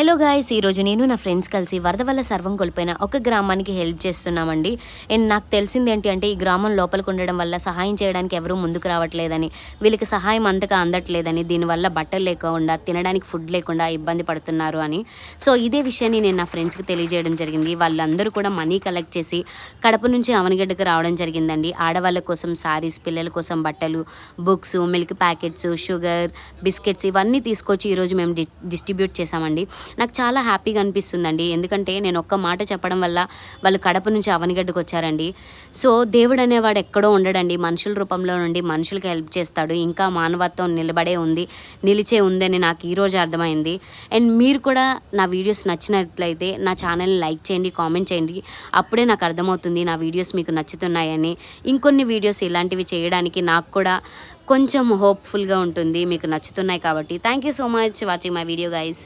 Hello guys, ఈరోజు నేను నా ఫ్రెండ్స్ కలిసి వరద వల్ల సర్వం కోల్పోయిన ఒక గ్రామానికి హెల్ప్ చేస్తున్నామండి. అండ్ నాకు తెలిసింది ఏంటి అంటే ఈ గ్రామం లోపలికి ఉండడం వల్ల సహాయం చేయడానికి ఎవరూ ముందుకు రావట్లేదని, వీళ్ళకి సహాయం అంతగా అందట్లేదని, దీనివల్ల బట్టలు లేకుండా తినడానికి ఫుడ్ లేకుండా ఇబ్బంది పడుతున్నారు అని. సో ఇదే విషయాన్ని నేను నా ఫ్రెండ్స్కి తెలియజేయడం జరిగింది. వాళ్ళందరూ కూడా మనీ కలెక్ట్ చేసి కడప నుంచి అవనిగడ్డకు రావడం జరిగిందండి. ఆడవాళ్ళ కోసం శారీస్, పిల్లల కోసం బట్టలు, books, milk packets, sugar, biscuits ఇవన్నీ తీసుకొచ్చి ఈరోజు మేము డిస్ట్రిబ్యూట్ చేసామండి. నాకు చాలా హ్యాపీగా అనిపిస్తుందండి. ఎందుకంటే నేను ఒక్క మాట చెప్పడం వల్ల వాళ్ళు కడప నుంచి అవనిగడ్డకు వచ్చారండి. సో దేవుడు అనేవాడు ఎక్కడో ఉండడండి, మనుషుల రూపంలో నుండి మనుషులకి హెల్ప్ చేస్తాడు. ఇంకా మానవత్వం నిలిచే ఉందని నాకు ఈరోజు అర్థమైంది. అండ్ మీరు కూడా నా వీడియోస్ నచ్చినట్లయితే నా ఛానల్ని లైక్ చేయండి, కామెంట్ చేయండి. అప్పుడే నాకు అర్థమవుతుంది నా వీడియోస్ మీకు నచ్చుతున్నాయని. ఇంకొన్ని వీడియోస్ ఇలాంటివి చేయడానికి నాకు కూడా కొంచెం హోప్ఫుల్గా ఉంటుంది, మీకు నచ్చుతున్నాయి కాబట్టి. Thank you so much watching my video guys.